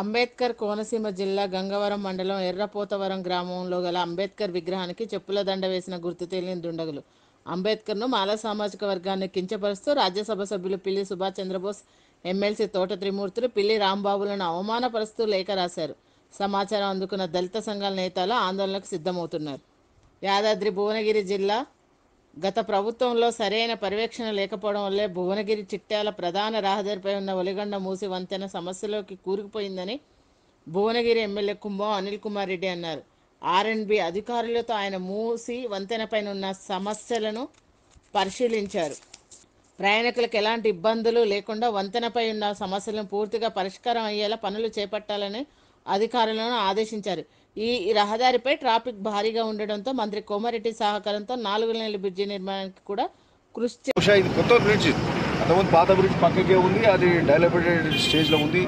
అంబేద్కర్ కోనసీమ జిల్లా గంగవరం మండలం ఎర్రపోతవరం గ్రామంలో గల అంబేద్కర్ విగ్రహానికి చెప్పుల దండ వేసిన గుర్తు తెలియని దుండగులు అంబేద్కర్ను మాల సామాజిక వర్గాన్ని కించపరుస్తూ రాజ్యసభ సభ్యులు పిల్లి సుభాష్ చంద్రబోస్, ఎమ్మెల్సీ తోట త్రిమూర్తులు, పిల్లి రాంబాబులను అవమానపరుస్తూ లేఖ రాశారు. సమాచారం అందుకున్న దళిత సంఘాల నేతలు ఆందోళనకు సిద్ధమవుతున్నారు. యాదాద్రి భువనగిరి జిల్లా గత ప్రభుత్వంలో సరైన పర్యవేక్షణ లేకపోవడం వల్లే భువనగిరి చిట్యాల ప్రధాన రహదారిపై ఉన్న ఒలిగొండ మూసి వంతెన సమస్యలోకి కూరుకుపోయిందని భువనగిరి ఎమ్మెల్యే కుంభం అనిల్ కుమార్ రెడ్డి అన్నారు. ఆర్ఎండ్బి అధికారులతో ఆయన మూసి వంతెనపైన ఉన్న సమస్యలను పరిశీలించారు. ప్రయాణికులకు ఎలాంటి ఇబ్బందులు లేకుండా వంతెనపై ఉన్న సమస్యలను పూర్తిగా పరిష్కారం అయ్యేలా పనులు చేపట్టాలని అధికారులను ఆదేశించారు. ఈ రహదారిపై ట్రాఫిక్ భారీగా ఉండడంతో మంత్రి కోమారెడ్డి సహకారంతో 4 లేన్ల బ్రిడ్జి నిర్మాణానికి కూడా కృషి ఇది కొత్త బ్రిడ్జ్, అంతకుముందు పాత బ్రిడ్జ్ పక్కకే ఉంది, అది డెవలప్డ్ స్టేజ్లో ఉంది,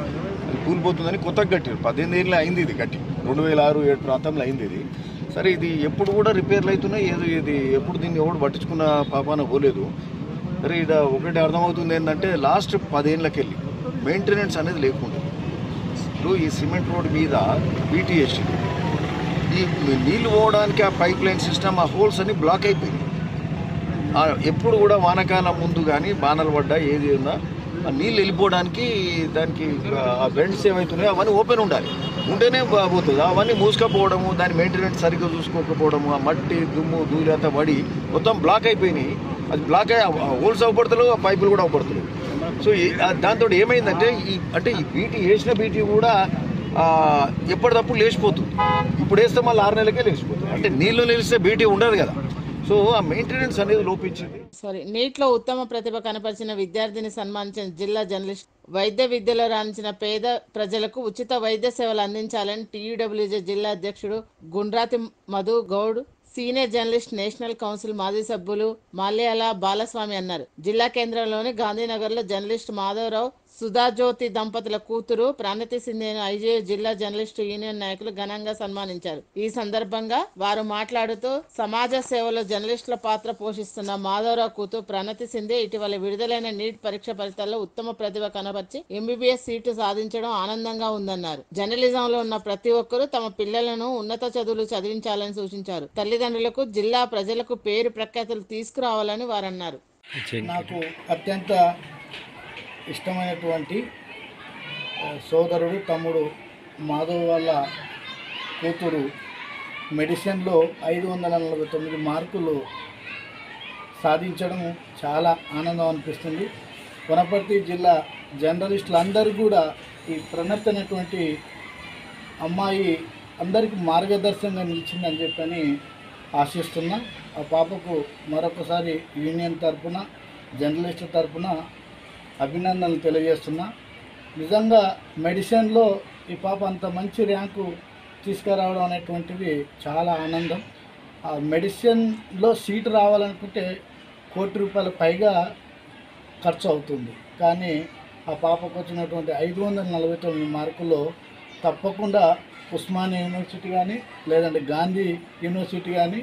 అది కూలిపోతుందని కొత్తగా కట్టారు. 18 ఏళ్ళు అయింది ఇది కట్టి, 2006-7 ప్రాంతంలో అయింది ఇది. సరే, ఇది ఎప్పుడు కూడా రిపేర్లు అవుతున్నాయి, ఇది ఎప్పుడు దీన్ని ఎవడు పట్టించుకున్న పాపాన పోలేదు. సరే, ఇది ఒకటి అర్థమవుతుంది ఏంటంటే లాస్ట్ 10 ఏళ్ళకెళ్ళి మెయింటెనెన్స్ అనేది లేకుండా ఇప్పుడు ఈ సిమెంట్ రోడ్ మీద బీటీఎస్ ఈ నీళ్లు పోవడానికి ఆ పైప్ లైన్ సిస్టమ్, ఆ హోల్స్ అన్ని బ్లాక్ అయిపోయింది. ఎప్పుడు కూడా వానకాలం ముందు కానీ బాణలు పడ్డా ఏది ఉన్నా ఆ నీళ్ళు వెళ్ళిపోవడానికి దానికి ఆ బెండ్స్ ఏమవుతున్నాయో అవన్నీ ఓపెన్ ఉండాలి, ఉంటేనే పోతుంది. అవన్నీ మూసుకపోవడము, దాని మెయింటెనెన్స్ సరిగ్గా చూసుకోకపోవడము, ఆ మట్టి దుమ్ము ధూళి అంతా పడి మొత్తం బ్లాక్ అయిపోయినాయి. అది బ్లాక్ అయ్యి హోల్స్ అవ్వబడతలేవు, ఆ పైపులు కూడా అవ్వబడతలేవు. సో దాంతో ఏమైందంటే ఈ బీటీ వేసిన బీటీ కూడా ఎప్పటికప్పుడు లేచిపోతుంది. ఇప్పుడు వేస్తే మళ్ళీ 6 నెలలకే లేచిపోతుంది. అంటే నీళ్లు నిలిస్తే బీటీ ఉండదు కదా. సో ఆ మెయింటెనెన్స్ అనేది లోపించింది. నీట్లో ఉత్తమ ప్రతిభ కనపరిచిన విద్యార్థిని సన్మానించిన జిల్లా జర్నలిస్ట్, వైద్య విద్యలో రాణించిన పేద ప్రజలకు ఉచిత వైద్య సేవలు అందించాలని టీయూడబ్ల్యూజే జిల్లా అధ్యక్షుడు Gundrathi Madhu Goud, senior journalist national council మాజీ సభ్యులు మాల్యాల బాలస్వామి అన్నారు. జిల్లా కేంద్రంలోని గాంధీనగర్లో జర్నలిస్ట్ మాధవరావు, సుధాజ్యోతి దంపతుల కూతురు ప్రణతి సింధేను ఐజే జిల్లా జర్నలిస్టు యూనియన్ నాయకులు ఘనంగా సన్మానించారు. ఈ సందర్భంగా వారు మాట్లాడుతూ సమాజ సేవలో జర్నలిస్టుల పాత్ర పోషిస్తున్న మాధవరావు కూతురు ప్రణతి సింధే ఇటీవల విడుదలైన నీట్ పరీక్ష ఫలితాల్లో ఉత్తమ ప్రతిభ కనబర్చి ఎంబీబీఎస్ సీటు సాధించడం ఆనందంగా ఉందన్నారు. జర్నలిజంలో ఉన్న ప్రతి ఒక్కరూ తమ పిల్లలను ఉన్నత చదువులు చదివించాలని సూచించారు. తల్లిదండ్రులకు, జిల్లా ప్రజలకు పేరు ప్రఖ్యాతులు తీసుకురావాలని వారన్నారు. నాకు అత్యంత ఇష్టమైనటువంటి సోదరుడు, తమ్ముడు మాధవ్ వాళ్ళ కూతురు మెడిసిన్లో 549 మార్కులు సాధించడం చాలా ఆనందం అనిపిస్తుంది. వనపర్తి జిల్లా జర్నలిస్టులందరూ కూడా ఈ ప్రణత్ అనేటువంటి అమ్మాయి అందరికీ మార్గదర్శకంగా నిలిచిందని చెప్పని ఆశిస్తున్నా. ఆ పాపకు మరొకసారి యూనియన్ తరఫున, జర్నలిస్టు తరఫున అభినందనలు తెలియజేస్తున్నా. నిజంగా మెడిసిన్లో ఈ పాప అంత మంచి ర్యాంకు తీసుకురావడం అనేటువంటిది చాలా ఆనందం. ఆ మెడిసిన్లో సీటు రావాలనుకుంటే ₹1,00,00,000 పైగా ఖర్చు అవుతుంది. కానీ ఆ పాపకు వచ్చినటువంటి 549 మార్కుల్లో తప్పకుండా ఉస్మానియా యూనివర్సిటీ కానీ, లేదంటే గాంధీ యూనివర్సిటీ కానీ,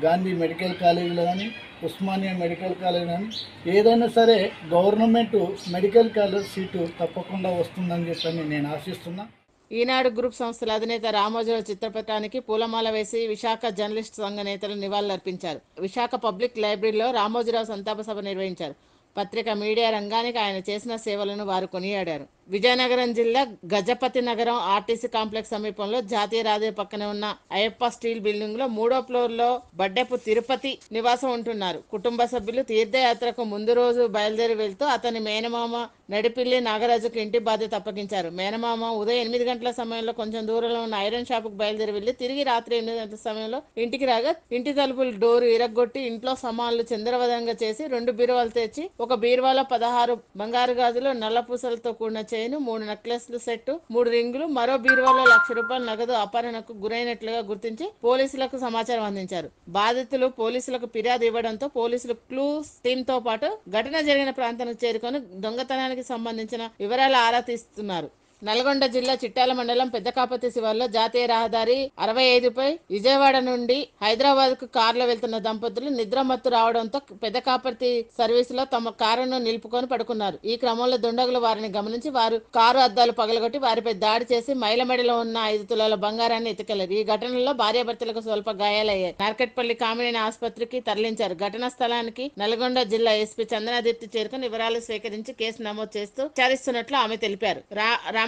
గాంధీ మెడికల్ కాలేజీలో కానీ, ఉస్మానియా మెడికల్ కాలేజ్ కానీ ఏదైనా సరే గవర్నమెంట్ మెడికల్ కాలేజ్ సీటు తప్పకుండా వస్తుందని చెప్పని నేను ఆశిస్తున్నా. ఈనాడు గ్రూప్ సంస్థల అధినేత రామోజీరావు చిత్రపటానికి పూలమాల వేసి విశాఖ జర్నలిస్ట్ సంఘ నేతలు నివాళులర్పించారు. విశాఖ పబ్లిక్ లైబ్రరీలో రామోజీరావు సంతాప సభ నిర్వహించారు. పత్రిక, మీడియా రంగానికి ఆయన చేసిన సేవలను వారు కొనియాడారు. విజయనగరం జిల్లా గజపతి నగరం ఆర్టీసీ కాంప్లెక్స్ సమీపంలో జాతీయ రహదారి పక్కనే ఉన్న అయ్యప్ప స్టీల్ బిల్డింగ్ లో 3వ ఫ్లోర్ లో బడ్డెపు తిరుపతి నివాసం ఉంటున్నారు. కుటుంబ సభ్యులు తీర్థయాత్రకు ముందు రోజు బయలుదేరి వెళ్తూ అతని మేనమామ నడిపిల్లి నాగరాజుకు ఇంటి బాధ్యత అప్పగించారు. మేనమామ ఉదయం 8 గంటల సమయంలో కొంచెం దూరంలో ఉన్న ఐరన్ షాప్ కు బయలుదేరి వెళ్లి తిరిగి రాత్రి 8 గంటల సమయంలో ఇంటికి రాగా ఇంటి తలుపులు డోరు ఇరగ్గొట్టి ఇంట్లో సామాన్లు చిందరవదంగా చేసి 2 బీరువాలు తెచ్చి ఒక బీరువాలో 16 బంగారు గాజులు, నల్ల పూసలతో కూడిన చైను, 3 నెక్లెస్లు సెట్, 3 రింగులు, మరో బీరువాలో ₹1,00,000 నగదు అపహరణకు గురైనట్లుగా గుర్తించి పోలీసులకు సమాచారం అందించారు. బాధితులు పోలీసులకు ఫిర్యాదు ఇవ్వడంతో పోలీసులు క్లూస్ టీమ్ తో పాటు ఘటన జరిగిన ప్రాంతానికి చేరుకొని దొంగతనానికి సంబంధించిన వివరాలు ఆరా తీస్తున్నారు. నల్గొండ జిల్లా చిట్యాల మండలం పెద్దకాపతి శివార్లో జాతీయ రహదారి 65పై విజయవాడ నుండి హైదరాబాద్ కు కారులో వెళ్తున్న దంపతులు నిద్రమత్తు రావడంతో పెద్దకాపతి సర్వీసులో తమ కారును నిలుపుకొని పడుకున్నారు. ఈ క్రమంలో దుండగులు వారిని గమనించి వారు కారు అద్దాలు పగలగొట్టి వారిపై దాడి చేసి మైలమెడలో ఉన్న 5 తులాల బంగారాన్ని ఎత్తుకెళ్లారు. ఈ ఘటనలో భార్యాభర్తలకు స్వల్ప గాయాలయ్యాయి. నార్కెట్పల్లి కామినేని ఆసుపత్రికి తరలించారు. ఘటనా స్థలానికి నల్గొండ జిల్లా ఎస్పీ చందనాదిత్య చేరుకుని వివరాలు సేకరించి కేసు నమోదు చేస్తూ విచారిస్తున్నట్లు ఆమె తెలిపారు.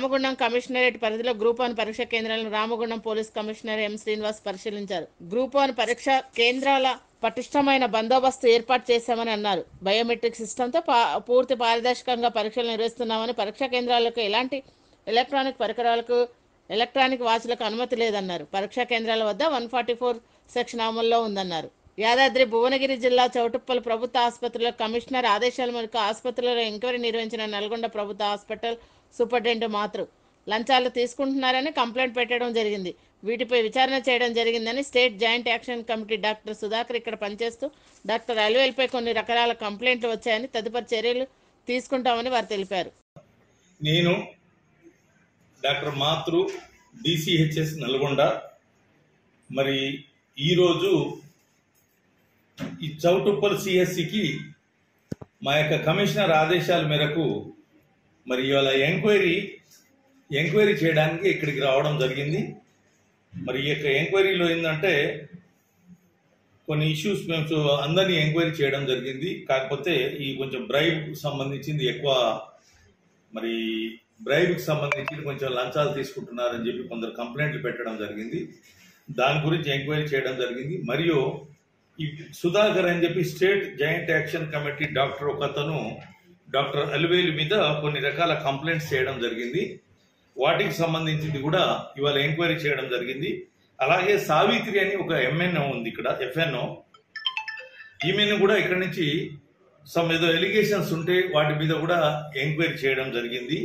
రామగుండం కమిషనరేట్ పరిధిలో గ్రూప్ 1 పరీక్ష కేంద్రాలను Ramagundam police commissioner M Srinivas పరిశీలించారు. గ్రూప్ 1 పరీక్ష కేంద్రాల పటిష్టమైన బందోబస్తు ఏర్పాటు చేశామని అన్నారు. బయోమెట్రిక్ సిస్టంతో పూర్తి పారదర్శకంగా పరీక్షలు నిర్వహిస్తున్నామని, పరీక్షా కేంద్రాలకు ఎలాంటి ఎలక్ట్రానిక్ పరికరాలకు ఎలక్ట్రానిక్ వాచ్లకు అనుమతి లేదన్నారు. పరీక్షా కేంద్రాల వద్ద 144 సెక్షన్ అమల్లో ఉందన్నారు. యాదాద్రి భువనగిరి జిల్లా చౌటుప్పల్ ప్రభుత్వ ఆసుపత్రిలో కమిషనర్ ఆదేశాల మేరకు ఆసుపత్రిలో ఎంక్వైరీ నిర్వహించిన నల్గొండ ప్రభుత్వ హాస్పిటల్ సూపరింటెండెంట్ మాత్రం లంచాలు తీసుకుంటున్నారని కంప్లైంట్ పెట్టడం జరిగింది. వీటిపై విచారణ చేయడం జరిగిందని state joint action committee doctor Sudhakar ఇక్కడ పనిచేస్తూ డాక్టర్ అల్వేల్పై కొన్ని రకాల కంప్లైంట్లు వచ్చాయని తదుపరి చర్యలు తీసుకుంటామని వారు తెలిపారు. నేను డాక్టర్ మాతృ డిసిహెచ్ఎస్ నల్గొండ మరి ఈరోజు ఈ చౌటుప్పల్ సిఎస్సికి మా యొక్క కమిషనర్ ఆదేశాల మేరకు మరి ఇవాళ ఎంక్వైరీ చేయడానికి ఇక్కడికి రావడం జరిగింది. మరి ఈ యొక్క ఎంక్వైరీలో ఏంటంటే కొన్ని ఇష్యూస్ మేము అందరినీ ఎంక్వైరీ చేయడం జరిగింది. కాకపోతే ఈ కొంచెం బ్రైబ్కి సంబంధించింది ఎక్కువ, మరి బ్రైబ్కి సంబంధించి కొంచెం లంచాలు తీసుకుంటున్నారని చెప్పి కొందరు కంప్లైంట్లు పెట్టడం జరిగింది. దాని గురించి ఎంక్వైరీ చేయడం జరిగింది. మరియు ఈ సుధాకర్ అని చెప్పి state joint action committee doctor ఒకతను డాక్టర్ అల్వేలు మీద కొన్ని రకాల కంప్లైంట్స్ చేయడం జరిగింది. వాటికి సంబంధించింది కూడా ఇవాళ ఎంక్వైరీ చేయడం జరిగింది. అలాగే సావిత్రి అని ఒక ఎంఎన్ఓ ఉంది ఇక్కడ, ఎఫ్ఎన్ఓ, ఈమెను కూడా ఇక్కడ నుంచి ఏదో ఎలిగేషన్స్ ఉంటే వాటి మీద కూడా ఎంక్వైరీ చేయడం జరిగింది.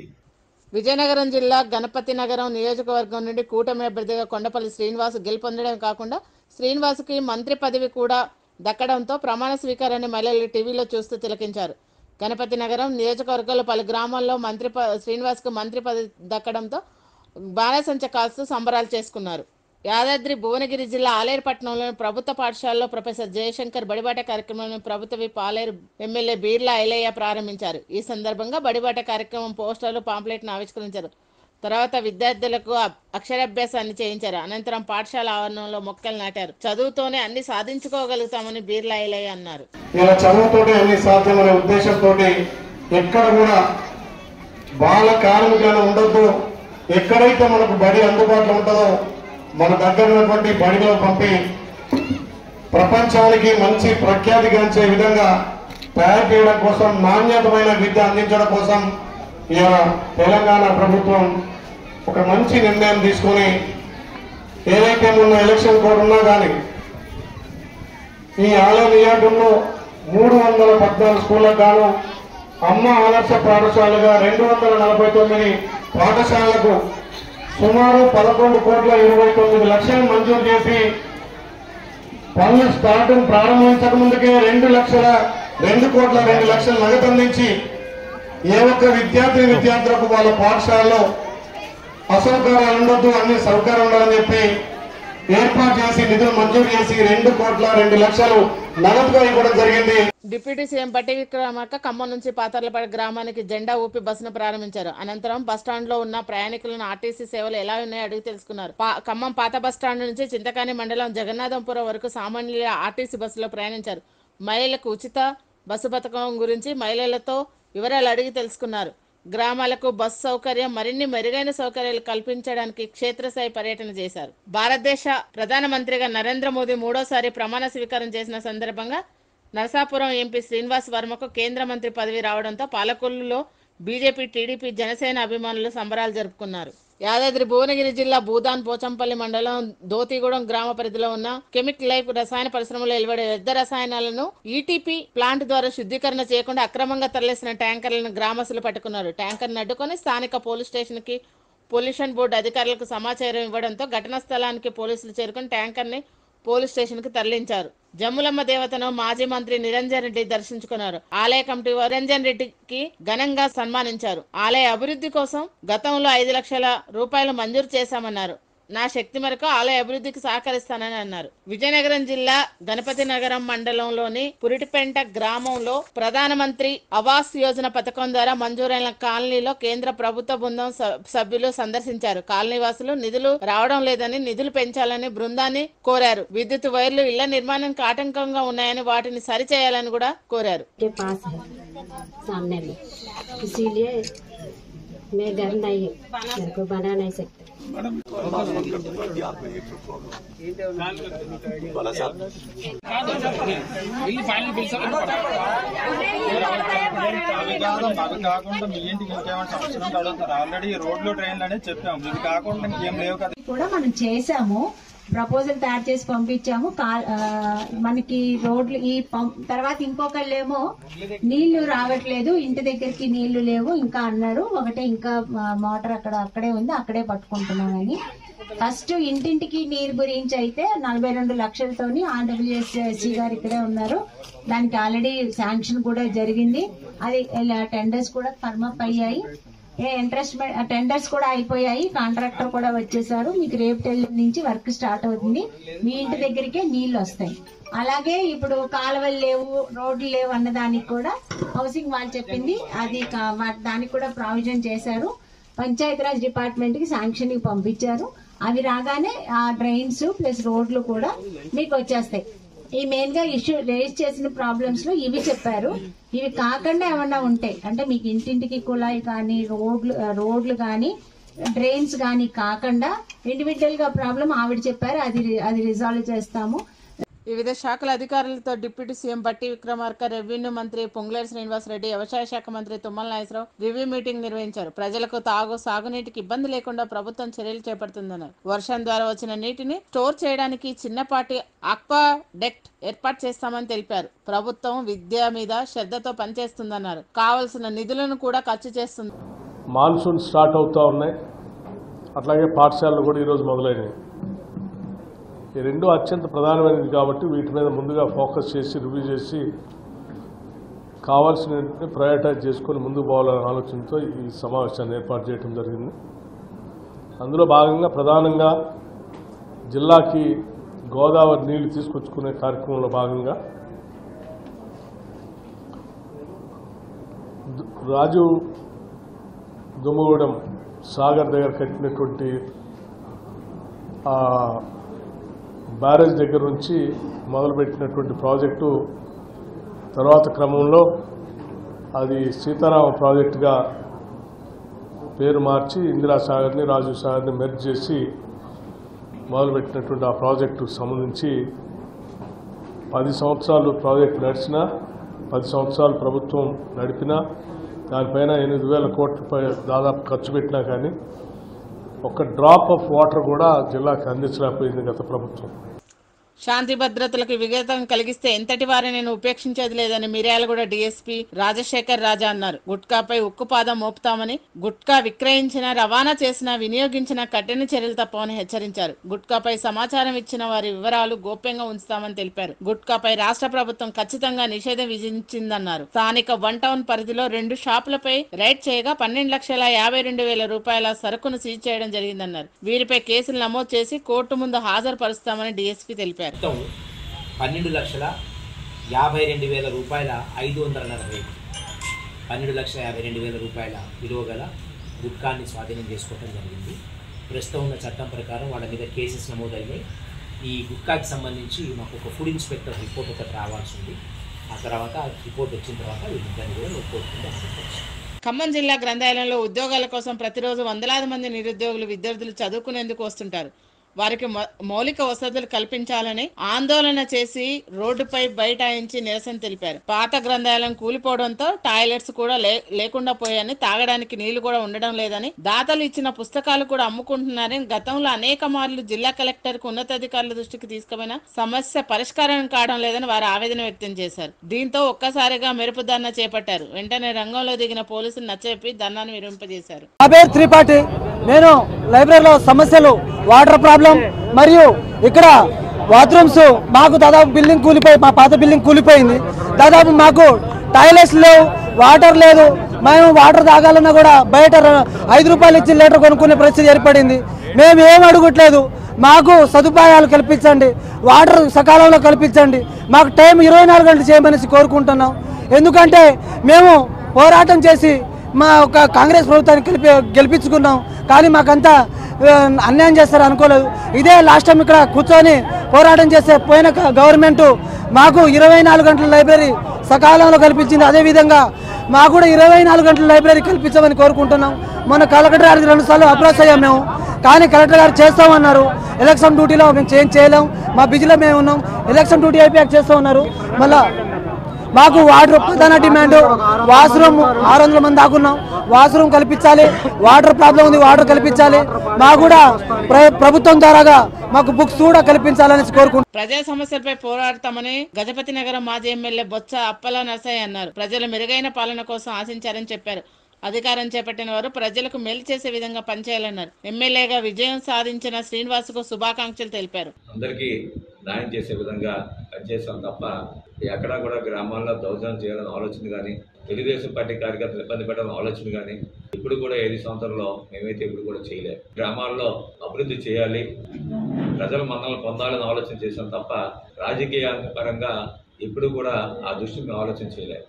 విజయనగరం జిల్లా గణపతి నగరం నియోజకవర్గం నుండి కూటమి అభ్యర్థిగా కొండపల్లి శ్రీనివాస్ గెలుపొందడం కాకుండా శ్రీనివాస్కి మంత్రి పదవి కూడా దక్కడంతో ప్రమాణ స్వీకారాన్ని మహిళలు టీవీలో చూస్తూ తిలకించారు. గణపతి నగరం నియోజకవర్గంలో పలు గ్రామాల్లో శ్రీనివాస్కు మంత్రి పదవి దక్కడంతో బాణసంచ కాల్స్తూ సంబరాలు చేసుకున్నారు. యాదాద్రి భువనగిరి జిల్లా ఆలేరుపట్నంలోని ప్రభుత్వ పాఠశాలలో ప్రొఫెసర్ జయశంకర్ బడిబాట కార్యక్రమాన్ని ప్రభుత్వ విప్ ఆలేరు ఎమ్మెల్యే బీర్లా ఐలయ్య ప్రారంభించారు. ఈ సందర్భంగా బడిబాట కార్యక్రమం పోస్టర్లు, పాంప్లెట్ను ఆవిష్కరించారు. తర్వాత విద్యార్థులకు అక్షరాభ్యాసాన్ని చేయించారు. అనంతరం పాఠశాల ఆవరణంలో మొక్కలు నాటారు. చదువుతోనే అన్ని సాధించుకోగలుగుతామని బీర్లా ఐలయ్య అన్నారు. చదువుతోనే అన్ని సాధ్యమనే ఉద్దేశంతో ఎక్కడ కూడా బాల కార్మికులను ఉండొద్దు, ఎక్కడైతే మనకు బడి అందుబాటులో ఉంటుందో మన దగ్గర ఉన్నటువంటి బడిలో పంపి ప్రపంచానికి మంచి ప్రఖ్యాతిగాంచే విధంగా తయారు చేయడం కోసం, నాణ్యతమైన విద్య అందించడం కోసం తెలంగాణ ప్రభుత్వం ఒక మంచి నిర్ణయం తీసుకొని ఏదైతే మొన్న ఎలక్షన్ కోడ్ ఉన్నా కానీ ఈ ఆలయ నియోజకంలో 314 స్కూళ్లకు గాను అమ్మ ఆదర్శ పాఠశాలగా 249 పాఠశాలలకు సుమారు 11,29,00,000 మంజూరు చేసి పనుల స్టార్టింగ్ ప్రారంభించక ముందుకే 2,02,02,00,000 నగదు అందించి ఏ ఒక్క విద్యార్థులకు వాళ్ళ పాఠశాలలో అసౌకర్యాలు ఉండొద్దు, అన్ని సౌకర్యం ఉండాలని చెప్పి ఏర్పాటు చేసి నిధులు మంజూరు చేసి 2,02,00,000 నగదుగా ఇవ్వడం జరిగింది. డిప్యూటీ సీఎం బట్టి విక్రమార్క ఖమ్మం నుంచి పాతర్లపాడు గ్రామానికి జెండా ఊపి బస్సును ప్రారంభించారు. అనంతరం బస్టాండ్ లో ఉన్న ప్రయాణికులను ఆర్టీసీ సేవలు ఎలా ఉన్నాయో అడిగి తెలుసుకున్నారు. ఖమ్మం పాత బస్టాండ్ నుంచి చింతకాని మండలం జగన్నాథంపురం వరకు సామాన్యుల ఆర్టీసీ బస్సులో ప్రయాణించారు. మహిళలకు ఉచిత బస్సు పథకం గురించి మహిళలతో వివరాలు అడిగి తెలుసుకున్నారు. గ్రామాలకు బస్సు సౌకర్యం, మరిన్ని మెరుగైన సౌకర్యాలు కల్పించడానికి క్షేత్రస్థాయి పర్యటన చేశారు. భారతదేశ ప్రధానమంత్రిగా నరేంద్ర మోదీ 3వసారి ప్రమాణ స్వీకారం చేసిన సందర్భంగా నరసాపురం ఎంపీ శ్రీనివాస్ వర్మకు కేంద్ర మంత్రి పదవి రావడంతో పాలకొల్లులో బీజేపీ, టీడీపీ, జనసేన అభిమానులు సంబరాలు జరుపుకున్నారు. యాదాద్రి భువనగిరి జిల్లా భూదాన్ పోచంపల్లి మండలం దోతిగూడెం గ్రామ పరిధిలో ఉన్న కెమిక్ లైఫ్ రసాయన పరిశ్రమలో వెలువడే వ్యర్థ రసాయనాలను ఈటీపీ ప్లాంట్ ద్వారా శుద్ధీకరణ చేయకుండా అక్రమంగా తరలిసిన ట్యాంకర్లను గ్రామస్తులు పట్టుకున్నారు. ట్యాంకర్ను అడ్డుకొని స్థానిక పోలీస్ స్టేషన్ కి పొల్యూషన్ బోర్డు అధికారులకు సమాచారం ఇవ్వడంతో ఘటనా స్థలానికి పోలీసులు చేరుకుని ట్యాంకర్ని పోలీస్ స్టేషన్ కి తరలించారు. జమ్ములమ్మ దేవతను మాజీ మంత్రి నిరంజన్ రెడ్డి దర్శించుకున్నారు. ఆలయ కమిటీ నిరంజన్ రెడ్డికి ఘనంగా సన్మానించారు. ఆలయ అభివృద్ధి కోసం గతంలో 5 లక్షల రూపాయలు మంజూరు చేశామన్నారు. నా శక్తి మేరకు ఆలయ అభివృద్ధికి సహకరిస్తానని అన్నారు. విజయనగరం జిల్లా గణపతి నగరం మండలంలోని పురిటిపెంట గ్రామంలో ప్రధానమంత్రి ఆవాస్ యోజన పథకం ద్వారా మంజూరైన కాలనీలో కేంద్ర ప్రభుత్వ బృందం సభ్యులు సందర్శించారు. కాలనీ వాసులు నిధులు రావడం లేదని, నిధులు పెంచాలని బృందాన్ని కోరారు. విద్యుత్ వైర్లు ఇళ్ల నిర్మాణానికి ఆటంకంగా ఉన్నాయని వాటిని సరిచేయాలని కూడా కోరారు. मैं घर नहीं है, मेरे को बना नहीं सकते। కాకుండా మీ ఇంటికి ఇంకేమైనా సంవత్సరం అడుగుతారు. ఆల్రెడీ రోడ్లు ట్రైన్లు అనేది చెప్పాము. ఇది కాకుండా ఇంకేం లేవు కదా. కూడా మనం చేసాము, ప్రపోజల్ తయారు చేసి పంపించాము. మనకి రోడ్లు ఈ తర్వాత ఇంకొకళ్ళేమో నీళ్లు రావట్లేదు, ఇంటి దగ్గరికి నీళ్లు లేవు ఇంకా అన్నారు. ఒకటే ఇంకా మోటార్ అక్కడే ఉంది, అక్కడే పట్టుకుంటున్నామని. ఫస్ట్ ఇంటింటికి నీరు గురించి అయితే 42 లక్షలతోని ఆర్డబ్ల్యూఎస్సీ గారు ఇక్కడే ఉన్నారు. దానికి ఆల్రెడీ శాంక్షన్ కూడా జరిగింది. అది టెండర్స్ కూడా ఫర్మ్ అప్ అయ్యాయి. టెండర్స్ కూడా అయిపోయాయి. కాంట్రాక్టర్ కూడా వచ్చేసారు. మీకు రేపు నుంచి వర్క్ స్టార్ట్ అవుతుంది. మీ ఇంటి దగ్గరికే నీళ్లు వస్తాయి. అలాగే ఇప్పుడు కాలువలు లేవు, రోడ్లు లేవు అన్న దానికి కూడా హౌసింగ్ వాళ్ళు చెప్పింది అది దానికి కూడా ప్రావిజన్ చేశారు. పంచాయతీరాజ్ డిపార్ట్మెంట్ కి శాంక్షన్ కి పంపించారు. అవి రాగానే ఆ డ్రైన్స్ ప్లస్ రోడ్లు కూడా మీకు వచ్చేస్తాయి. ఈ మెయిన్ గా ఇష్యూ రేజ్ చేసిన ప్రాబ్లమ్స్ లో ఇవి చెప్పారు. ఇవి కాకుండా ఏమన్నా ఉంటాయి అంటే మీకు ఇంటింటికి కుళాయి కానీ రోడ్లు కానీ డ్రైన్స్ కానీ కాకుండా ఇండివిజువల్ గా ప్రాబ్లం ఆవిడ చెప్పారు. అది రిజాల్వ్ చేస్తాము. వివిధ శాఖల అధికారులతో డిప్యూటీ సీఎం బట్టి విక్రమార్క, రెవెన్యూ మంత్రి పొంగులేటి శ్రీనివాసరెడ్డి, వ్యవసాయ శాఖ మంత్రి తుమ్మల నాగేశ్వరరావు రివ్యూ మీటింగ్ నిర్వహించారు. ప్రజలకు సాగునీటికి ఇబ్బంది లేకుండా ప్రభుత్వం చర్యలు చేపడుతుందన్నారు. వర్షం ద్వారా వచ్చిన నీటిని స్టోర్ చేయడానికి చిన్నపాటి ఆక్వా డెక్ట్ ఏర్పాటు చేస్తామని తెలిపారు. ప్రభుత్వం విద్య మీద శ్రద్ధతో పనిచేస్తుందన్నారు. కావలసిన నిధులను కూడా ఖర్చు చేస్తుంది. మాన్సూన్ స్టార్ట్ అవుతా ఉన్నాయి, అట్లాగే పాఠశాలలు కూడా ఈరోజు మొదలైనవి. ఈ రెండు అత్యంత ప్రధానమైనది కాబట్టి వీటి మీద ముందుగా ఫోకస్ చేసి రివ్యూ చేసి కావాల్సిన ప్రయారిటైజ్ చేసుకొని ముందుకు పోవాలనే ఆలోచనతో ఈ సమావేశాన్ని ఏర్పాటు చేయడం జరిగింది. అందులో భాగంగా ప్రధానంగా జిల్లాకి గోదావరి నీళ్లు తీసుకొచ్చుకునే కార్యక్రమంలో భాగంగా రాజు దుమ్మగూడెం సాగర్ దగ్గర కట్టినటువంటి బ్యారేజ్ దగ్గర నుంచి మొదలుపెట్టినటువంటి ప్రాజెక్టు తర్వాత క్రమంలో అది సీతారామ ప్రాజెక్టుగా పేరు మార్చి ఇందిరాసాగర్ని రాజు సాగర్ని మెర్జ్ చేసి మొదలుపెట్టినటువంటి ఆ ప్రాజెక్టుకు సంబంధించి 10 సంవత్సరాలు ప్రాజెక్టు నడిచినా, 10 సంవత్సరాలు ప్రభుత్వం నడిపినా, దానిపైన 8,000 కోట్ల రూపాయలు దాదాపు ఖర్చు పెట్టినా కానీ ఒక డ్రాప్ ఆఫ్ వాటర్ కూడా జిల్లాకి అందించలేకపోయింది గత ప్రభుత్వం. శాంతి భద్రతలకు విఘాతం కలిగిస్తే ఎంతటి వారిని ఉపేక్షించేది లేదని మిర్యాలగూడ డీఎస్పీ రాజశేఖర్ రాజా అన్నారు. గుట్కాపై ఉక్కుపాదం మోపుతామని, గుట్కా విక్రయించిన, రవాణా చేసిన, వినియోగించిన కఠిన చర్యలు తప్పవని హెచ్చరించారు. గుట్కాపై సమాచారం ఇచ్చిన వారి వివరాలు గోప్యంగా ఉంచుతామని తెలిపారు. గుట్కాపై రాష్ట్ర ప్రభుత్వం ఖచ్చితంగా నిషేధం విధించిందన్నారు. స్థానిక 1 టౌన్ పరిధిలో 2 షాపులపై రైడ్ చేయగా 12,52,000 రూపాయల సరుకును సీజ్ చేయడం జరిగిందన్నారు. వీరిపై కేసులు నమోదు చేసి కోర్టు ముందు హాజరుపరుస్తామని డీఎస్పీ తెలిపారు. 12,52,000 రూపాయల 540 12,52,000 రూపాయల విలువ గల గుట్కాన్ని స్వాధీనం చేసుకోవడం జరిగింది. ప్రస్తుతం ఉన్న చట్టం ప్రకారం వాళ్ళ మీద కేసెస్ నమోదైనాయి. ఈ గుట్కాకి సంబంధించి మాకు ఒక ఫుడ్ ఇన్స్పెక్టర్ రిపోర్ట్ ఒకటి రావాల్సి ఉంది. ఆ తర్వాత రిపోర్ట్ వచ్చిన తర్వాత వీళ్ళని కూడా కోరుకుంటే ఖమ్మం జిల్లా గ్రంథాలయంలో ఉద్యోగాల కోసం ప్రతిరోజు వందలాది మంది నిరుద్యోగులు, విద్యార్థులు చదువుకునేందుకు వస్తుంటారు. వారికి మౌలిక వసతులు కల్పించాలని ఆందోళన చేసి రోడ్డుపై బైఠాయించి నిరసన తెలిపారు. పాత గ్రంథాలయం కూలిపోవడంతో టాయిలెట్స్ కూడా లేకుండా పోయాయని, తాగడానికి నీళ్లు కూడా ఉండడం లేదని, దాతలు ఇచ్చిన పుస్తకాలు కూడా అమ్ముకుంటున్నారని గతంలో అనేక మార్లు జిల్లా కలెక్టర్ కు ఉన్నతాధికారుల దృష్టికి తీసుకుపోయిన సమస్య పరిష్కారం కావడం లేదని వారు ఆవేదన వ్యక్తం చేశారు. దీంతో ఒక్కసారిగా మెరుపు ధర్నా చేపట్టారు. వెంటనే రంగంలో దిగిన పోలీసులు నచ్చజెప్పి ధర్నాను విరమింపజేశారు. నేను లైబ్రరీలో సమస్యలు, వాటర్ ప్రాబ్లం మరియు ఇక్కడ బాత్రూమ్స్ మాకు దాదాపు బిల్డింగ్ కూలిపోయి మా పాత బిల్డింగ్ కూలిపోయింది. దాదాపు మాకు టాయిలెట్స్ లేవు, వాటర్ లేదు. మేము వాటర్ తాగాలన్నా కూడా బయట 5 రూపాయలు ఇచ్చి లీటర్ కొనుక్కునే పరిస్థితి ఏర్పడింది. మేము ఏం అడగట్లేదు, మాకు సదుపాయాలు కల్పించండి, వాటర్ సకాలంలో కల్పించండి, మాకు టైం 24 గంటలు చేయమనేసి కోరుకుంటున్నాం. ఎందుకంటే మేము పోరాటం చేసి మా ఒక కాంగ్రెస్ ప్రభుత్వాన్ని గెలిపించుకున్నాం, కానీ మాకంతా అన్యాయం చేస్తారు అనుకోలేదు. ఇదే లాస్ట్ టైం ఇక్కడ కూర్చొని పోరాటం చేస్తే పోయిన గవర్నమెంట్ మాకు 24 గంటల లైబ్రరీ సకాలంలో కల్పించింది. అదేవిధంగా మాకు కూడా 24 గంటల లైబ్రరీ కల్పించమని కోరుకుంటున్నాం. మొన్న కలెక్టర్ గారికి 2 సార్లు అప్రోచ్ అయ్యాం మేము, కానీ కలెక్టర్ గారు చేస్తామన్నారు. ఎలక్షన్ డ్యూటీలో మేము చేయలేం, మా బిజీలో మేము ఉన్నాం. ఎలక్షన్ డ్యూటీ అయిపోయాక చేస్తూ ఉన్నారు. మళ్ళా మాకు వాటర్ ప్రధాన డిమాండ్, వాష్రూమ్ 600 మంది దాకున్నాం, వాష్రూమ్ కల్పించాలి. వాటర్ ప్రాబ్లం ఉంది, వాటర్ కల్పించాలి. మాకు కూడా ప్రభుత్వం ద్వారాగా మాకు బుక్స్ కూడా కల్పించాలని కోరుకుంటున్నాం. ప్రజా సమస్యలపై పోరాడతామని గజపతి నగరం మాజీ ఎమ్మెల్యే బొత్స అప్పల నరసయ్య అన్నారు. ప్రజలు మెరుగైన పాలన కోసం ఆశించారని చెప్పారు. అధికారం చేపట్టిన వారు ప్రజలకు మేలు చేసే విధంగా పనిచేయాలన్నారు. ఎమ్మెల్యేగా విజయం సాధించిన శ్రీనివాస్కు శుభాకాంక్షలు తెలిపారు. అందరికీ న్యాయం చేసే విధంగా పనిచేస్తాం తప్ప ఎక్కడా కూడా గ్రామాల్లో దౌర్జన్యం చేయాలని ఆలోచన కానీ, తెలుగుదేశం పార్టీ కార్యకర్తలు ఇబ్బంది పెట్టాలని ఆలోచన కానీ ఇప్పుడు కూడా 5 సంవత్సరాల్లో మేమైతే ఇప్పుడు కూడా చేయలేదు. గ్రామాల్లో అభివృద్ధి చేయాలి, ప్రజల మన్నలను పొందాలని ఆలోచన చేసాం తప్ప రాజకీయ పరంగా ఇప్పుడు కూడా ఆ దృష్టి మేము ఆలోచన చేయలేదు.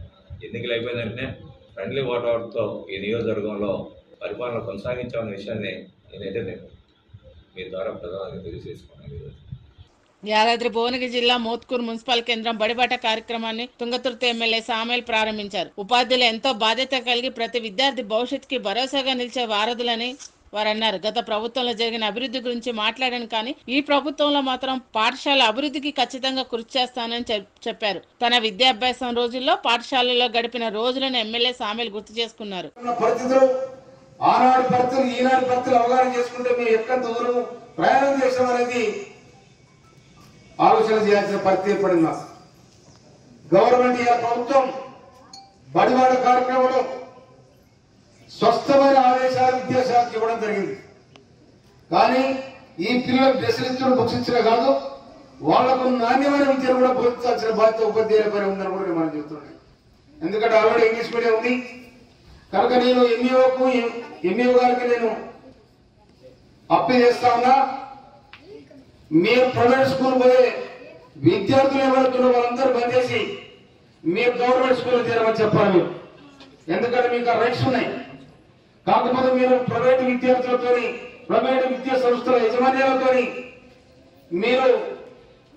ఎన్నికలు అయిపోయిన వెంటనే ఫ్రెండ్లీ వాతావరణంతో ఈ నియోజకవర్గంలో పరిపాలన కొనసాగించాలనే విషయాన్ని నేను మీ ద్వారా ప్రధానంగా తెలియజేసుకున్నాను. యాదాద్రి భువనగిరి జిల్లా మోత్కూరు మున్సిపల్ కేంద్రం బడిబాట కార్యక్రమాన్ని తుంగతుర్తి ఎమ్మెల్యే సామేల్ ప్రారంభించారు. ఉపాధ్యాయులు ఎంతో బాధ్యత కలిగి ప్రతి విద్యార్థి భవిష్యత్తుకి భరోసాగా నిలిచే వారధులని వారన్నారు. గత ప్రభుత్వంలో జరిగిన అభివృద్ధి గురించి మాట్లాడాను, కానీ ఈ ప్రభుత్వంలో మాత్రం పాఠశాల అభివృద్ధికి ఖచ్చితంగా కృషి చేస్తానని చెప్పారు. తన విద్యాభ్యాసం రోజుల్లో పాఠశాలలో గడిపిన రోజులను ఎమ్మెల్యే సామేల్ గుర్తు చేసుకున్నారు. ఆనాడు పరిస్థితులు ఈనాడు పరిస్థితులు అవగాహన చేసుకుంటే మేము ఎక్కడ దూరం ప్రయాణం చేసాం అనేది ఆలోచన చేయాల్సిన పరిస్థితి ఏర్పడింది. గవర్నమెంట్ ప్రభుత్వం బడివాడ కార్యక్రమంలో స్వస్థమైన ఆదేశాలు విద్యాశాఖకి ఇవ్వడం జరిగింది. కానీ ఈ పిల్లలకు డ్రెస్సులు ఇచ్చిన బుక్స్ ఇచ్చిన కాదు, వాళ్లకు నాణ్యమైన విద్యను కూడా బోధించాల్సిన బాధ్యత ఉపాధ్యాయులపైన ఉందని కూడా మనం చెప్తున్నాం. ఎందుకంటే ఆల్రెడీ ఇంగ్లీష్ మీడియం ఉంది కనుక నేను ఎంఈఓ గారికి నేను అప్పీల్ చేస్తా ఉన్నా, మీరు ప్రైవేట్ స్కూల్ పోయే విద్యార్థులు ఎవరుతున్న వాళ్ళందరూ బంద్ చేసి మీరు గవర్నమెంట్ స్కూల్ చేరమని చెప్పాలి మీరు. ఎందుకంటే మీకు ఆ రైట్స్ ఉన్నాయి. కాకపోతే మీరు ప్రైవేట్ విద్యార్థులతో ప్రైవేట్ విద్యా సంస్థల యజమాన్యాలతో మీరు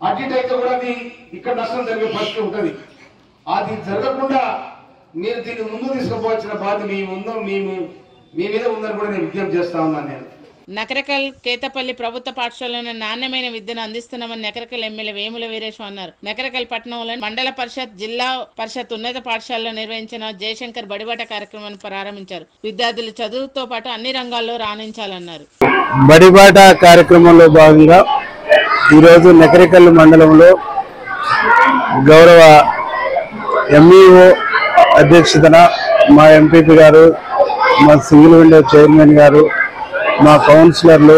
అడ్డిటైతే కూడా అది ఇక్కడ నష్టం జరిగే పరిస్థితి ఉంటుంది. అది జరగకుండా మీరు దీన్ని ముందు తీసుకుపోవాల్సిన బాధ్యత మీ మీద ఉందని కూడా నేను విజ్ఞప్తి చేస్తా ఉన్నాను. నేను నకరకల్ కేతపల్లి ప్రభుత్వ పాఠశాలలో నాణ్యమైన విద్యను అందిస్తున్నామని నకరకల్ ఎమ్మెల్యే వేముల వీరేశం అన్నారు. నకరకల్ పట్టణంలోని మండల పరిషత్, జిల్లా పరిషత్ ఉన్నత పాఠశాలలో నిర్వహించిన జయశంకర్ బడిబాట కార్యక్రమాన్ని ప్రారంభించారు. విద్యార్థులు చదువుతో పాటు అన్ని రంగాల్లో రాణించాలన్నారు. బడిబాట కార్యక్రమంలో భాగంగా ఈరోజు నకరకల్ మండలంలో గౌరవ ఎంఈఓ అధ్యక్షతన మా ఎంపీపీ గారు, మా సింగిల్ విండో చైర్మన్ గారు, మా కౌన్సిలర్లు,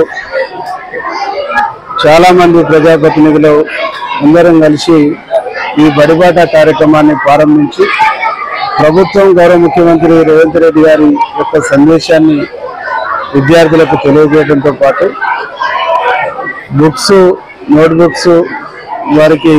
చాలామంది ప్రజాప్రతినిధులు అందరం కలిసి ఈ బడిబాట కార్యక్రమాన్ని ప్రారంభించి ప్రభుత్వం గౌరవ ముఖ్యమంత్రి రేవంత్ రెడ్డి గారి యొక్క సందేశాన్ని విద్యార్థులకు తెలియజేయడంతో పాటు బుక్స్, నోట్బుక్స్, వారికి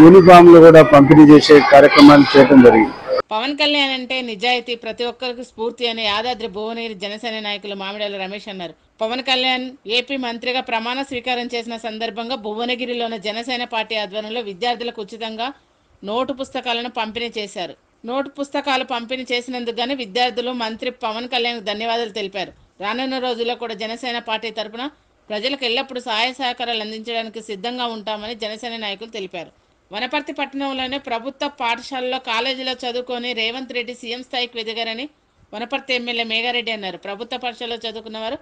యూనిఫామ్లు కూడా పంపిణీ చేసే కార్యక్రమాన్ని చేయడం జరిగింది. పవన్ కళ్యాణ్ అంటే నిజాయితీ, ప్రతి ఒక్కరికి స్ఫూర్తి అని యాదాద్రి భువనగిరి జనసేన నాయకులు మామిడాల రమేష్ అన్నారు. పవన్ కళ్యాణ్ ఏపీ మంత్రిగా ప్రమాణ స్వీకారం చేసిన సందర్భంగా భువనగిరిలోని జనసేన పార్టీ ఆధ్వర్యంలో విద్యార్థులకు ఉచితంగా నోటు పుస్తకాలను పంపిణీ చేశారు. నోటు పుస్తకాలు పంపిణీ చేసినందుకు గాను విద్యార్థులు మంత్రి పవన్ కళ్యాణ్ ధన్యవాదాలు తెలిపారు. రానున్న రోజుల్లో కూడా జనసేన పార్టీ తరఫున ప్రజలకు ఎల్లప్పుడూ సహాయ సహకారాలు అందించడానికి సిద్ధంగా ఉంటామని జనసేన నాయకులు తెలిపారు. వనపర్తి పట్టణంలోని ప్రభుత్వ పాఠశాలలో కాలేజీలో చదువుకొని రేవంత్ రెడ్డి సీఎం స్థాయికి ఎదిగారని వనపర్తి ఎమ్మెల్యే మేఘారెడ్డి అన్నారు. ప్రభుత్వ పాఠశాలలో చదువుకున్న వారు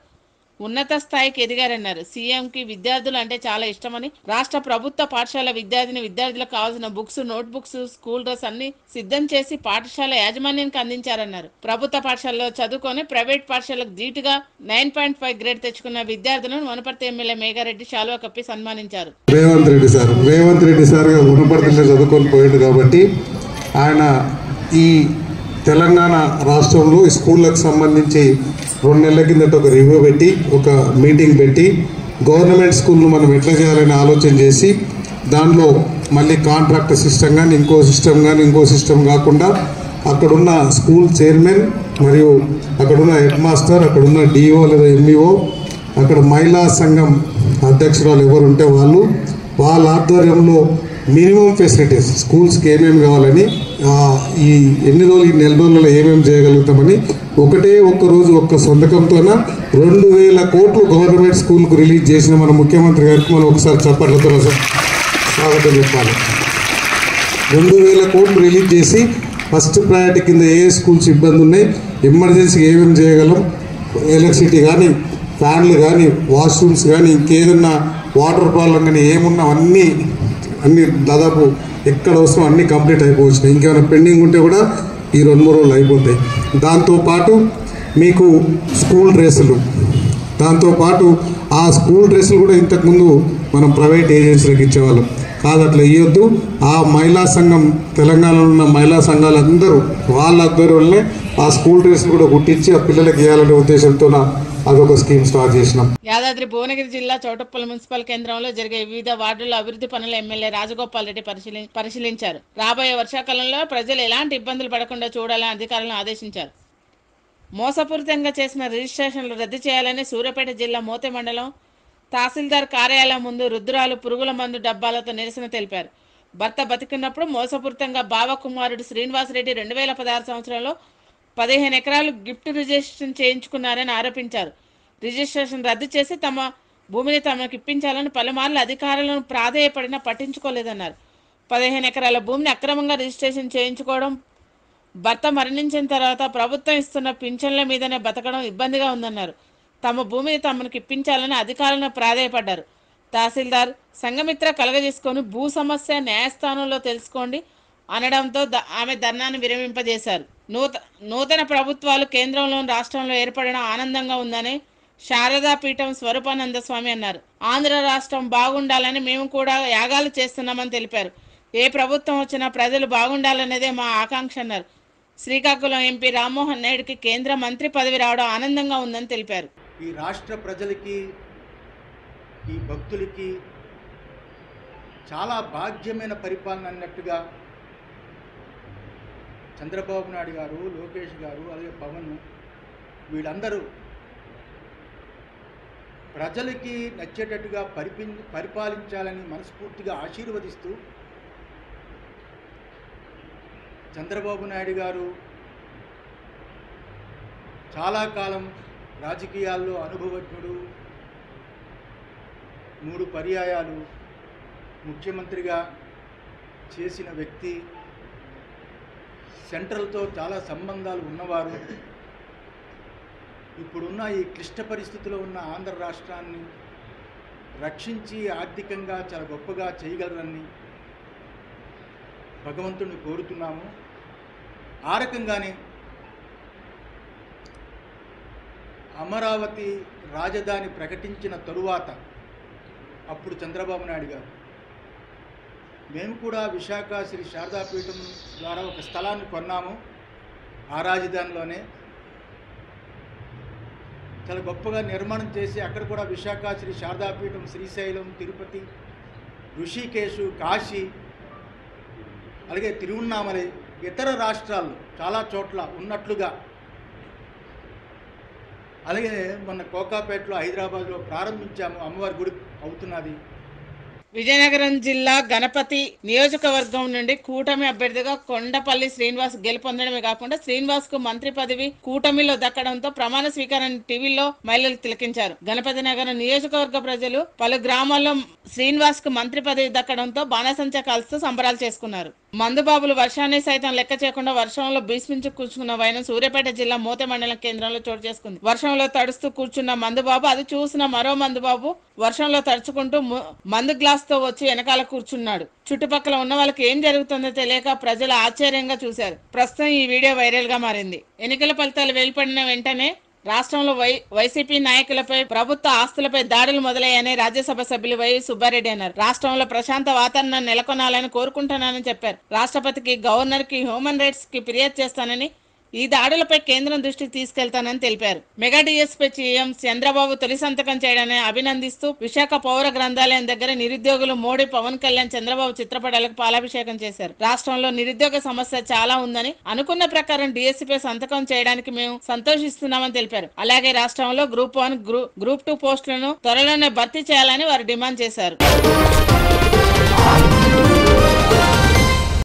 ఉన్నత స్థాయికి ఎదిగారన్నారు. సీఎంకి విద్యార్థులు అంటే చాలా ఇష్టమని, రాష్ట్ర ప్రభుత్వ పాఠశాల విద్యార్థులకు కావాల్సిన books, note books, school dress అన్ని సిద్ధం చేసి పాఠశాల యాజమాన్యానికి అందించారన్నారు. ప్రభుత్వ పాఠశాలలో చదువుకొని ప్రైవేట్ పాఠశాలకు ధీటుగా 9.5 గ్రేడ్ తెచ్చుకున్న విద్యార్థులను వనపర్తి ఎమ్మెల్యే మేఘారెడ్డి శాలువా కప్పి సన్మానించారు. రేవంత్ రెడ్డి సార్ వనపర్తిలో చదువుకొని పోయాడు కాబట్టి ఆయన ఈ తెలంగాణ రాష్ట్రంలో ఈ స్కూళ్ళకు సంబంధించి 2 నెలల కిందట ఒక రివ్యూ పెట్టి ఒక మీటింగ్ పెట్టి గవర్నమెంట్ స్కూల్ను మనం ఎట్లా చేయాలని ఆలోచన చేసి దాంట్లో మళ్ళీ కాంట్రాక్ట్ సిస్టమ్ కానీ ఇంకో సిస్టమ్ కాకుండా అక్కడున్న స్కూల్ చైర్మన్ మరియు అక్కడున్న హెడ్ మాస్టర్, అక్కడున్న డిఓ లేదా ఎంఈఓ, అక్కడ మహిళా సంఘం అధ్యక్షురాలు ఎవరు ఉంటే వాళ్ళ ఆధ్వర్యంలో మినిమం ఫెసిలిటీస్ స్కూల్స్కి ఏమేమి కావాలని ఈ నెల రోజులలో ఏమేమి చేయగలుగుతామని ఒక్క రోజు ఒక్క సంతకంతోన 2000 కోట్లు గవర్నమెంట్ స్కూల్కు రిలీజ్ చేసిన మన ముఖ్యమంత్రి గారికి మనం ఒకసారి చప్పట్లతో స్వాగతం చెప్పాలి. 2000 కోట్లు రిలీజ్ చేసి ఫస్ట్ ప్రయారిటీ కింద ఏ స్కూల్స్ ఇబ్బంది ఉన్నాయి, ఎమర్జెన్సీకి ఏమేమి చేయగలం, ఎలక్ట్రిసిటీ కానీ, ఫ్యాన్లు కానీ, వాష్రూమ్స్ కానీ, ఇంకేదన్నా వాటర్ ప్రాబ్లం కానీ ఏమున్నా అన్నీ దాదాపు ఎక్కడ అవసరం అన్నీ కంప్లీట్ అయిపోవచ్చినాయి. ఇంకేమైనా పెండింగ్ ఉంటే కూడా ఈ 2-3 రోజులు అయిపోతాయి. దాంతోపాటు మీకు స్కూల్ డ్రెస్సులు, దాంతోపాటు ఆ స్కూల్ డ్రెస్సులు కూడా ఇంతకుముందు మనం ప్రైవేట్ ఏజెన్సీలకు ఇచ్చేవాళ్ళం కాదు, అట్లా ఇవ్వద్దు. ఆ మహిళా సంఘం, తెలంగాణలో ఉన్న మహిళా సంఘాలందరూ వాళ్ళ ఆధ్వర్యంలోనే ఆ స్కూల్ డ్రెస్సులు కూడా కుట్టించి ఆ పిల్లలకి ఇవ్వాలనే ఉద్దేశంతో అదొక స్కీమ్ స్టార్ట్ చేసినాం. యాదాద్రి భువనగిరి జిల్లా చౌటుప్పల్ మున్సిపల్ కేంద్రంలో జరిగే వివిధ వార్డుల అభివృద్ధి పనులు ఎమ్మెల్యే రాజగోపాల్ రెడ్డి పరిశీలించారు. రాబోయే వర్షాకాలంలో ప్రజలు ఎలాంటి ఇబ్బందులు పడకుండా చూడాలని అధికారులను ఆదేశించారు. మోసపూరితంగా చేసిన రిజిస్ట్రేషన్లు రద్దు చేయాలని సూర్యాపేట జిల్లా మోతే మండలం తహసీల్దార్ కార్యాలయం ముందు రుద్రాలు, పురుగుల మందు డబ్బాలతో నిరసన తెలిపారు. భర్త బతికున్నప్పుడు మోసపూరితంగా బావకుమారుడు శ్రీనివాసరెడ్డి 2016 సంవత్సరంలో 15 ఎకరాలు గిఫ్ట్ రిజిస్ట్రేషన్ చేయించుకున్నారని ఆరోపించారు. రిజిస్ట్రేషన్ రద్దు చేసి తమ భూమిని తమకు ఇప్పించాలని పలుమార్లు అధికారులను ప్రాధేయపడినా పట్టించుకోలేదన్నారు. 15 ఎకరాల భూమిని అక్రమంగా రిజిస్ట్రేషన్ చేయించుకోవడం, భర్త మరణించిన తర్వాత ప్రభుత్వం ఇస్తున్న పింఛన్ల మీదనే బతకడం ఇబ్బందిగా ఉందన్నారు. తమ భూమిని తమకు ఇప్పించాలని అధికారులను ప్రాధేయపడ్డారు. తహసీల్దార్ సంఘమిత్ర కలగజేసుకొని భూ సమస్య న్యాయస్థానంలో తెలుసుకోండి అనడంతో ఆమె ధర్నాన్ని విరమింపజేశారు. నూతన ప్రభుత్వాలు కేంద్రంలోని రాష్ట్రంలో ఏర్పడడం ఆనందంగా ఉందని శారదా పీఠం స్వరూపానంద స్వామి అన్నారు. ఆంధ్ర రాష్ట్రం బాగుండాలని మేము కూడా యాగాలు చేస్తున్నామని తెలిపారు. ఏ ప్రభుత్వం వచ్చినా ప్రజలు బాగుండాలనేదే మా ఆకాంక్ష అన్నారు. శ్రీకాకుళం ఎంపీ రామ్మోహన్ నాయుడుకి కేంద్ర మంత్రి పదవి రావడం ఆనందంగా ఉందని తెలిపారు. ఈ రాష్ట్ర ప్రజలకి, ఈ భక్తులకి చాలా భాగ్యమైన పరిపాలన అన్నట్టుగా చంద్రబాబు నాయుడు గారు, లోకేష్ గారు, అలాగే పవన్ వీళ్ళందరూ ప్రజలకి నచ్చేటట్టుగా పరిపాలించాలని మనస్ఫూర్తిగా ఆశీర్వదిస్తూ, చంద్రబాబు నాయుడు గారు చాలా కాలం రాజకీయాల్లో అనుభవజ్ఞుడు, 3 పర్యాయాలు ముఖ్యమంత్రిగా చేసిన వ్యక్తి, సెంట్రల్తో చాలా సంబంధాలు ఉన్నవారు, ఇప్పుడున్న ఈ క్లిష్ట పరిస్థితిలో ఉన్న ఆంధ్ర రాష్ట్రాన్ని రక్షించి ఆర్థికంగా చాలా గొప్పగా చేయగలరని భగవంతుడిని కోరుతున్నాము. ఆ రకంగానే అమరావతి రాజధాని ప్రకటించిన తరువాత అప్పుడు చంద్రబాబు నాయుడు గారు మేము కూడా విశాఖ శ్రీ శారదాపీఠం ద్వారా ఒక స్థలాన్ని కొన్నాము. ఆ రాజధానిలోనే చాలా గొప్పగా నిర్మాణం చేసి అక్కడ కూడా విశాఖ శ్రీ శారదాపీఠం, శ్రీశైలం, తిరుపతి, ఋషికేశు, కాశీ, అలాగే తిరువన్నామలై, ఇతర రాష్ట్రాల్లో చాలా చోట్ల ఉన్నట్లుగా, అలాగే మొన్న కోకాపేటలో, హైదరాబాద్లో ప్రారంభించాము. అమ్మవారి గుడి అవుతున్నది. విజయనగరం జిల్లా గణపతి నియోజకవర్గం నుండి కూటమి అభ్యర్థిగా కొండపల్లి శ్రీనివాస్ గెలుపొందడమే కాకుండా శ్రీనివాస్ కు మంత్రి పదవి కూటమిలో దక్కడంతో ప్రమాణ స్వీకారాన్ని టీవీలో మహిళలు తిలకించారు. గణపతి నగరం నియోజకవర్గ ప్రజలు పలు గ్రామాల్లో శ్రీనివాస్ కు మంత్రి పదవి దక్కడంతో బాణసంచా కాల్స్తూ సంబరాలు చేసుకున్నారు. మందుబాబులు వర్షాన్ని సైతం లెక్క చేయకుండా వర్షంలో భీష్మించి కూర్చున్న వైనం సూర్యాపేట జిల్లా మోతే మండలం కేంద్రంలో చోటు చేసుకుంది. వర్షంలో తడుస్తూ కూర్చున్న మందుబాబు అది చూసిన మరో మందుబాబు వర్షంలో తడుచుకుంటూ మందు గ్లాస్ తో వచ్చి వెనకాల కూర్చున్నాడు. చుట్టుపక్కల ఉన్న వాళ్ళకి ఏం జరుగుతుందో తెలియక ప్రజలు ఆశ్చర్యంగా చూశారు. ప్రస్తుతం ఈ వీడియో వైరల్ గా మారింది. ఎన్నికల ఫలితాలు వెలువడిన వెంటనే రాష్ట్రంలో వైసీపీ నాయకులపై ప్రభుత్వ ఆస్తులపై దాడులు మొదలయ్యాయని రాజ్యసభ సభ్యులు వై సుబ్బారెడ్డి అన్నారు. రాష్ట్రంలో ప్రశాంత వాతావరణం నెలకొనాలని కోరుకుంటున్నానని చెప్పారు. రాష్ట్రపతికి, గవర్నర్ కి, హ్యూమన్ రైట్స్ కి ఫిర్యాదు చేస్తానని, ఈ దాడులపై కేంద్రం దృష్టికి తీసుకెళ్తానని తెలిపారు. మెగా డిఎస్పీ సీఎం చంద్రబాబు తొలి సంతకం చేయడాన్ని అభినందిస్తూ విశాఖ పౌర గ్రంథాలయం దగ్గర నిరుద్యోగులు మోడీ, పవన్ కళ్యాణ్, చంద్రబాబు చిత్రపటాలకు పాలాభిషేకం చేశారు. రాష్ట్రంలో నిరుద్యోగ సమస్య చాలా ఉందని, అనుకున్న ప్రకారం డిఎస్పీపై సంతకం చేయడానికి మేము సంతోషిస్తున్నామని తెలిపారు. అలాగే రాష్ట్రంలో గ్రూప్ 1, గ్రూప్ 2 పోస్టులను త్వరలోనే భర్తీ చేయాలని వారు డిమాండ్ చేశారు.